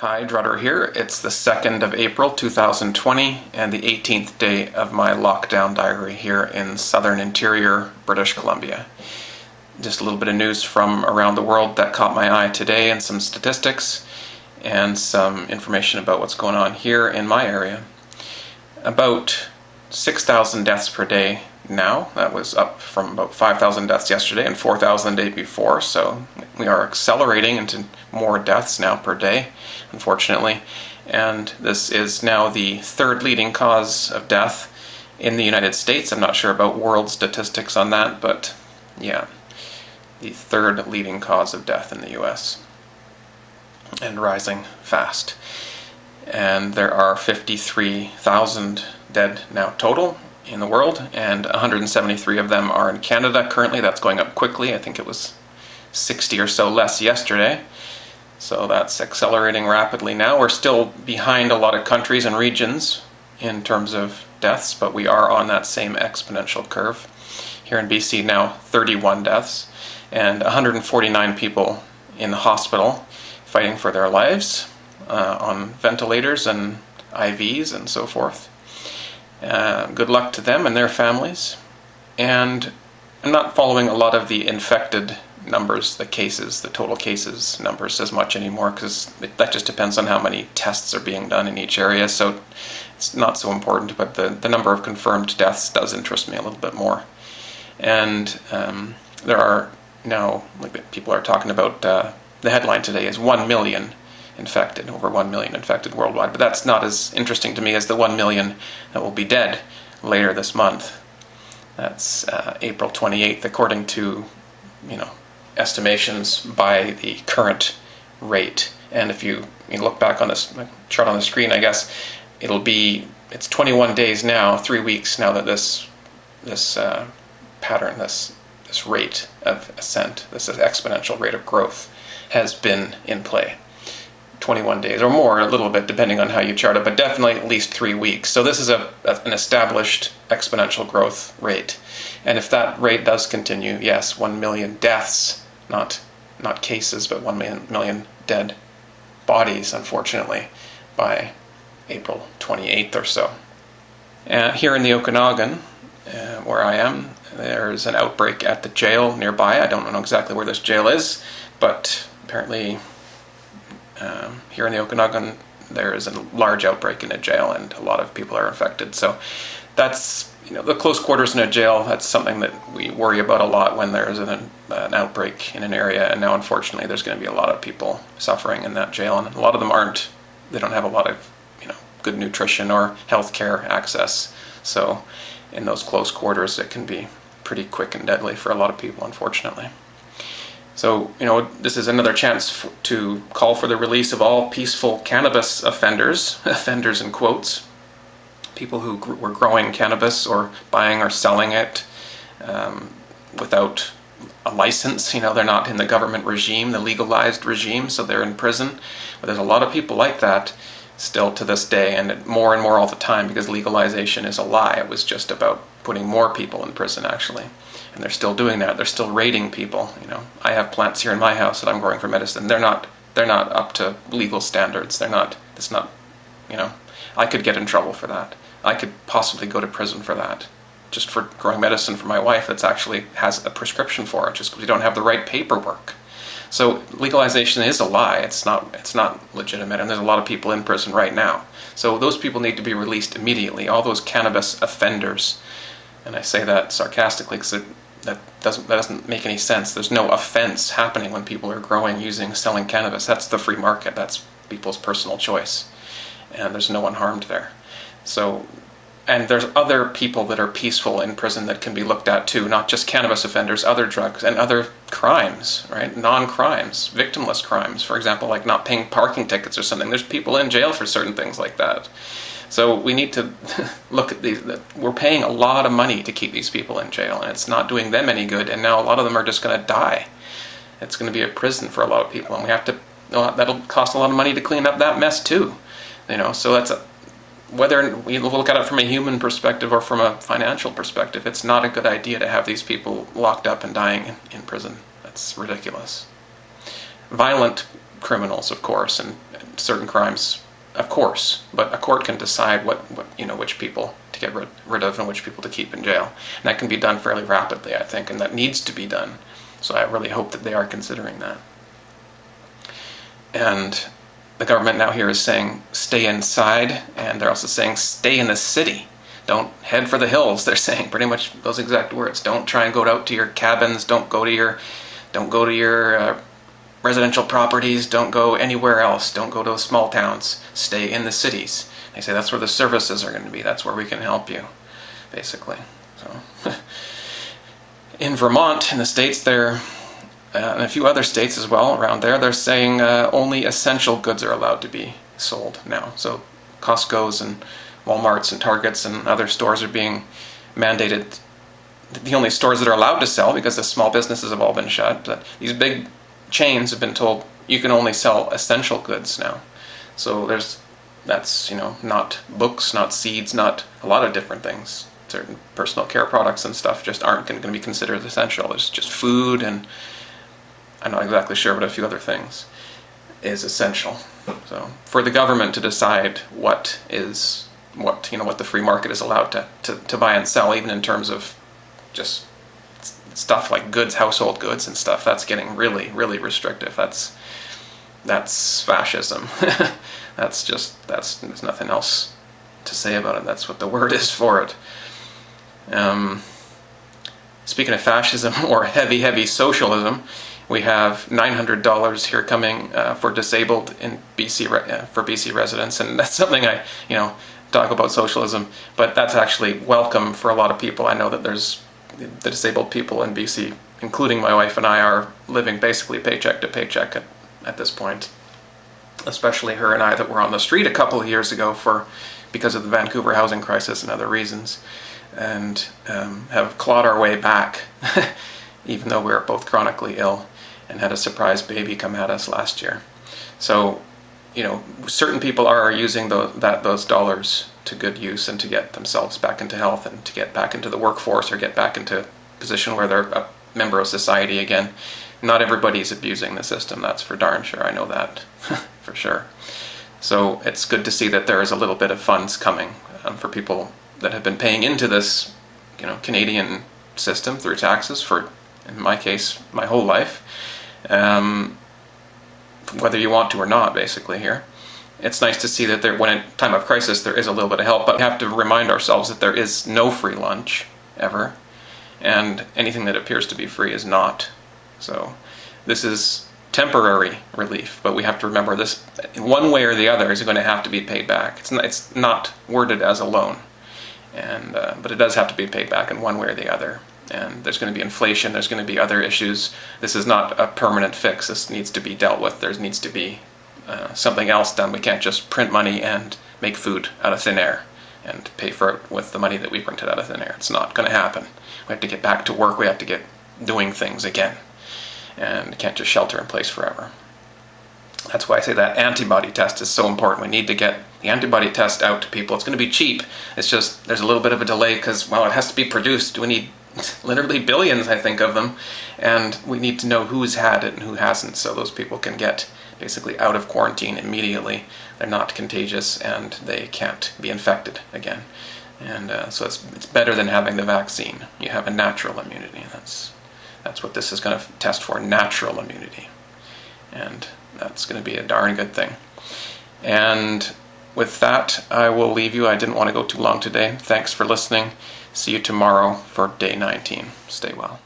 Hi, Drutter here. It's the 2nd of April 2020 and the 18th day of my lockdown diary here in southern interior British Columbia. Just a little bit of news from around the world that caught my eye today, and some statistics and some information about what's going on here in my area. About 6,000 deaths per day now. That was up from about 5,000 deaths yesterday and 4,000 the day before, so we are accelerating into more deaths now per day, unfortunately. And this is now the third leading cause of death in the United States. I'm not sure about world statistics on that, but yeah, the third leading cause of death in the US, and rising fast. And there are 53,000 dead now total in the world, and 173 of them are in Canada currently. That's going up quickly. I think it was 60 or so less yesterday. So that's accelerating rapidly now. We're still behind a lot of countries and regions in terms of deaths, but we are on that same exponential curve. Here in BC now, 31 deaths and 149 people in the hospital fighting for their lives on ventilators and IVs and so forth. Good luck to them and their families. And I'm not following a lot of the infected numbers, the cases, the total cases numbers as much anymore, because that just depends on how many tests are being done in each area, so it's not so important, but the number of confirmed deaths does interest me a little bit more. And there are now, like people are talking about, the headline today is 1 million infected, over 1 million infected worldwide, but that's not as interesting to me as the 1 million that will be dead later this month. That's April 28th, according to, estimations by the current rate. And if you look back on this chart on the screen, I guess it's 21 days now, 3 weeks now that this pattern, this rate of ascent, this exponential rate of growth has been in play. 21 days or more, a little bit depending on how you chart it, but definitely at least 3 weeks. So this is an established exponential growth rate. And if that rate does continue, yes, 1 million deaths, not cases, but 1 million dead bodies, unfortunately, by April 28th or so. Here in the Okanagan, where I am, there's an outbreak at the jail nearby. I don't know exactly where this jail is, but apparently here in the Okanagan there is a large outbreak in a jail and a lot of people are infected. So that's, the close quarters in a jail, that's something that we worry about a lot when there's an outbreak in an area, and now unfortunately there's going to be a lot of people suffering in that jail, and a lot of them they don't have a lot of good nutrition or healthcare access. So in those close quarters it can be pretty quick and deadly for a lot of people, unfortunately. So, this is another chance to call for the release of all peaceful cannabis offenders, offenders in quotes, people who were growing cannabis or buying or selling it without a license. They're not in the government regime, the legalized regime, so they're in prison. But there's a lot of people like that still to this day, and more all the time, because legalization is a lie. It was just about putting more people in prison, actually. And they're still doing that. They're still raiding people. I have plants here in my house that I'm growing for medicine. They're not up to legal standards. It's not, I could get in trouble for that. I could possibly go to prison for that, just for growing medicine for my wife that's actually has a prescription for it, just because we don't have the right paperwork. So legalization is a lie. It's not legitimate, and there's a lot of people in prison right now. So those people need to be released immediately, all those cannabis offenders. And I say that sarcastically because that doesn't make any sense. There's no offense happening when people are growing, using, selling cannabis. That's the free market. That's people's personal choice. And there's no one harmed there. So, and there's other people that are peaceful in prison that can be looked at too, not just cannabis offenders, other drugs and other crimes, right? Non-crimes, victimless crimes, for example, like not paying parking tickets or something. There's people in jail for certain things like that. So we need to look at these. We're paying a lot of money to keep these people in jail, and it's not doing them any good, and now a lot of them are just going to die. It's going to be a prison for a lot of people, and we have to, that'll cost a lot of money to clean up that mess too. So that's whether we look at it from a human perspective or from a financial perspective, it's not a good idea to have these people locked up and dying in prison. That's ridiculous. Violent criminals, of course, and certain crimes, of course. But a court can decide which people to get rid of and which people to keep in jail. And that can be done fairly rapidly, I think, and that needs to be done. So I really hope that they are considering that. And the government now here is saying stay inside, and they're also saying stay in the city. Don't head for the hills. They're saying pretty much those exact words. Don't try and go out to your cabins. Don't go to your residential properties. Don't go anywhere else. Don't go to small towns. Stay in the cities. They say that's where the services are going to be. That's where we can help you, basically. So, in Vermont, in the States, and a few other states as well around there, they're saying only essential goods are allowed to be sold now. So Costco's and Walmart's and Target's and other stores are being mandated. The only stores that are allowed to sell, because the small businesses have all been shut, but these big chains have been told you can only sell essential goods now. So that's not books, not seeds, not a lot of different things. Certain personal care products and stuff just aren't going to be considered essential. It's just food, and I'm not exactly sure, but a few other things is essential. So for the government to decide what the free market is allowed to buy and sell, even in terms of just stuff like goods, household goods and stuff, that's getting really, really restrictive. That's fascism. There's nothing else to say about it. That's what the word is for it. Speaking of fascism, or heavy socialism, we have $900 here coming for disabled in BC for BC residents, and that's something I talk about socialism, but that's actually welcome for a lot of people. I know that there's the disabled people in BC, including my wife and I, are living basically paycheck to paycheck at this point. Especially her and I, that were on the street a couple of years ago because of the Vancouver housing crisis and other reasons, and have clawed our way back, even though we were both chronically ill and had a surprise baby come at us last year. So, certain people are using those dollars to good use and to get themselves back into health and to get back into the workforce or get back into a position where they're a member of society again. Not everybody's abusing the system, that's for darn sure. I know that for sure. So it's good to see that there is a little bit of funds coming for people that have been paying into this, Canadian system through taxes for, in my case, my whole life. Whether you want to or not, basically here. It's nice to see that when in time of crisis there is a little bit of help, but we have to remind ourselves that there is no free lunch, ever, and anything that appears to be free is not. So this is temporary relief, but we have to remember this, in one way or the other, is going to have to be paid back. It's not worded as a loan, but it does have to be paid back in one way or the other. And there's going to be inflation, there's going to be other issues. This is not a permanent fix. This needs to be dealt with. There needs to be something else done. We can't just print money and make food out of thin air and pay for it with the money that we printed out of thin air. It's not going to happen. We have to get back to work. We have to get doing things again. And can't just shelter in place forever. That's why I say that antibody test is so important. We need to get the antibody test out to people. It's going to be cheap. It's just there's a little bit of a delay because, it has to be produced. We need literally billions, I think, of them, and we need to know who's had it and who hasn't, so those people can get basically out of quarantine immediately. They're not contagious and they can't be infected again. And so it's better than having the vaccine. You have a natural immunity. That's what this is going to test for, natural immunity. And that's going to be a darn good thing. And with that, I will leave you. I didn't want to go too long today. Thanks for listening. See you tomorrow for day 19. Stay well.